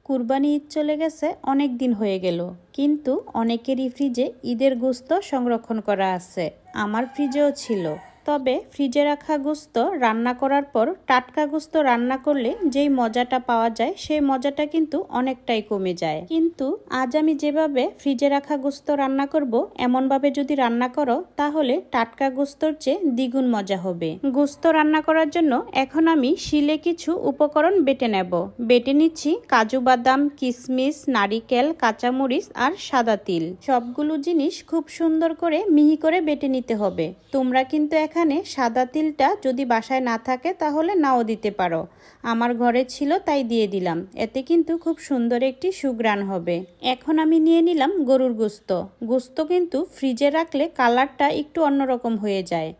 কুরবানি ঈদ চলে গেছে, অনেক দিন হয়ে গেল, কিন্তু অনেকেরই ফ্রিজে ঈদের গোশত সংরক্ষণ করা আছে। আমার ফ্রিজেও ছিল। তবে ফ্রিজে রাখা গোশত রান্না করার পর টাটকা গোশত রান্না করলে যেই মজাটা পাওয়া যায় সেই মজাটা কিন্তু অনেকটাই কমে যায়। কিন্তু আজ আমি যেভাবে ফ্রিজে রাখা গোশত রান্না করব, এমনভাবে যদি রান্না করো তাহলে টাটকা গোশতর চেয়ে দ্বিগুণ মজা হবে। গোশত রান্না করার জন্য এখন আমি শিলে কিছু উপকরণ বেটে নেব। বেটে নিচ্ছি কাজু বাদাম, কিশমিশ, নারিকেল, কাঁচামরিচ আর সাদা তিল। সবগুলো জিনিস খুব সুন্দর করে মিহি করে বেটে নিতে হবে। তোমরা কিন্তু এখানে সাদা তিলটা যদি বাসায় না থাকে তাহলে নাও দিতে পারো। আমার ঘরে ছিল তাই দিয়ে দিলাম। এতে কিন্তু খুব সুন্দর একটি সুঘ্রাণ হবে। এখন আমি নিয়ে নিলাম গরুর গোশত। গোশত কিন্তু ফ্রিজে রাখলে কালারটা একটু অন্যরকম হয়ে যায়।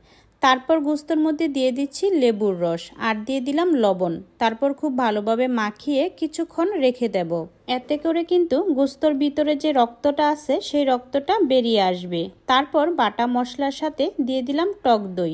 তারপর গোশতের মধ্যে দিয়ে দিচ্ছি লেবুর রস আর দিয়ে দিলাম লবণ। তারপর খুব ভালোভাবে মাখিয়ে কিছুক্ষণ রেখে দেব। এতে করে কিন্তু গোশতর ভিতরে যে রক্তটা আছে সেই রক্তটা বেরিয়ে আসবে। তারপর বাটা মশলার সাথে দিয়ে দিলাম টক দই।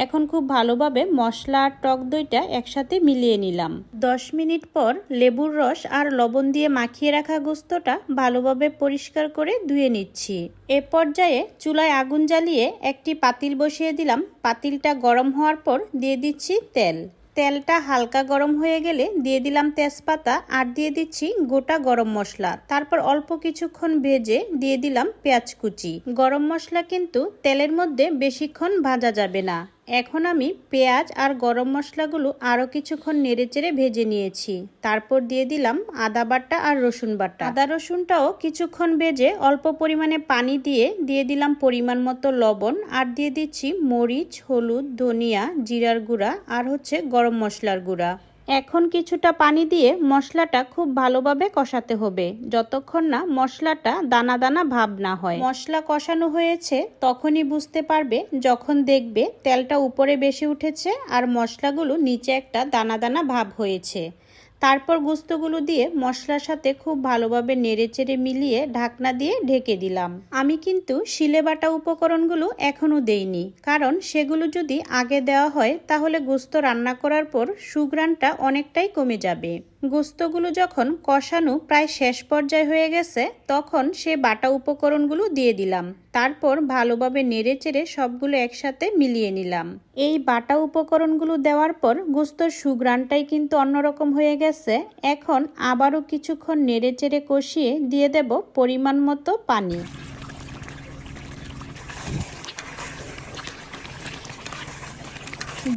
এখন খুব ভালোভাবে মশলা আর টক দইটা একসাথে মিলিয়ে নিলাম। 10 মিনিট পর লেবুর রস আর লবণ দিয়ে মাখিয়ে রাখা গোশতটা ভালোভাবে পরিষ্কার করে ধুয়ে নিচ্ছি। এ পর্যায়ে চুলায় আগুন জ্বালিয়ে একটি পাতিল বসিয়ে দিলাম। পাতিলটা গরম হওয়ার পর দিয়ে দিচ্ছি তেল। তেলটা হালকা গরম হয়ে গেলে দিয়ে দিলাম তেজপাতা আর দিয়ে দিচ্ছি গোটা গরম মশলা। তারপর অল্প কিছুক্ষণ ভেজে দিয়ে দিলাম পেঁয়াজ কুচি। গরম মশলা কিন্তু তেলের মধ্যে বেশিক্ষণ ভাজা যাবে না। এখন আমি পেঁয়াজ আর গরম মশলাগুলো আরও কিছুক্ষণ নেড়েচেড়ে ভেজে নিয়েছি। তারপর দিয়ে দিলাম আদা বাটা আর রসুন বাটা। আদা রসুনটাও কিছুক্ষণ ভেজে অল্প পরিমাণে পানি দিয়ে দিলাম পরিমাণ মতো লবণ আর দিয়ে দিচ্ছি মরিচ, হলুদ, ধনিয়া, জিরার গুঁড়া আর গরম মশলার গুঁড়া। এখন কিছুটা পানি দিয়ে মশলাটা খুব ভালোভাবে কষাতে হবে, যতক্ষণ না মশলাটা দানা দানা ভাব না হয়। মশলা কষানো হয়েছে তখনই বুঝতে পারবে যখন দেখবে তেলটা উপরে বেশি উঠেছে আর মশলাগুলো নিচে একটা দানা দানা ভাব হয়েছে। তারপর গোশতগুলো দিয়ে মশলার সাথে খুব ভালোভাবে নেড়েচেড়ে মিলিয়ে ঢাকনা দিয়ে ঢেকে দিলাম। আমি কিন্তু শিলে বাটা উপকরণগুলো এখনো দেইনি, কারণ সেগুলো যদি আগে দেওয়া হয় তাহলে গোশত রান্না করার পর সুঘ্রাণটা অনেকটাই কমে যাবে। গোশতগুলো যখন কষানো প্রায় শেষ পর্যায়ে হয়ে গেছে তখন সে বাটা উপকরণগুলো দিয়ে দিলাম। তারপর ভালোভাবে নেড়েচেড়ে সবগুলো একসাথে মিলিয়ে নিলাম। এই বাটা উপকরণগুলো দেওয়ার পর গোশতর সুঘ্রাণটাই কিন্তু অন্যরকম হয়ে গেছে। এখন আবারও কিছুক্ষণ নেড়েচেড়ে কষিয়ে দিয়ে দেব পরিমাণ মতো পানি।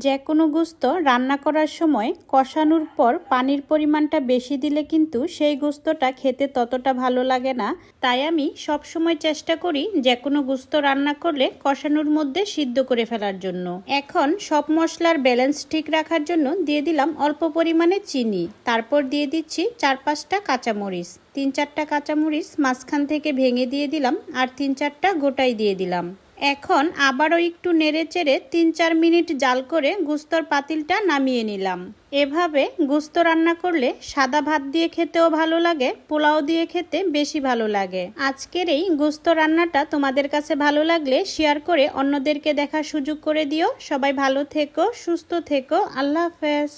যে কোনো গোশত রান্না করার সময় কষানোর পর পানির পরিমাণটা বেশি দিলে কিন্তু সেই গোশতটা খেতে ততটা ভালো লাগে না। তাই আমি সব সময় চেষ্টা করি যে কোনো গোশত রান্না করলে কষানোর মধ্যে সিদ্ধ করে ফেলার জন্য। এখন সব মশলার ব্যালেন্স ঠিক রাখার জন্য দিয়ে দিলাম অল্প পরিমাণে চিনি। তারপর দিয়ে দিচ্ছি 4-5টা কাঁচামরিচ। 3-4টা কাঁচামরিচ মাঝখান থেকে ভেঙে দিয়ে দিলাম আর 3-4টা গোটাই দিয়ে দিলাম। এখন আবারও একটু নেড়েচেড়ে 3-4 মিনিট জাল করে গোশতর পাতিলটা নামিয়ে নিলাম। এভাবে গোশত রান্না করলে সাদা ভাত দিয়ে খেতেও ভালো লাগে, পোলাও দিয়ে খেতে বেশি ভালো লাগে। আজকের এই গোশত রান্নাটা তোমাদের কাছে ভালো লাগলে শেয়ার করে অন্যদেরকে দেখার সুযোগ করে দিও। সবাই ভালো থেকো, সুস্থ থেকো। আল্লাহ হাফেজ।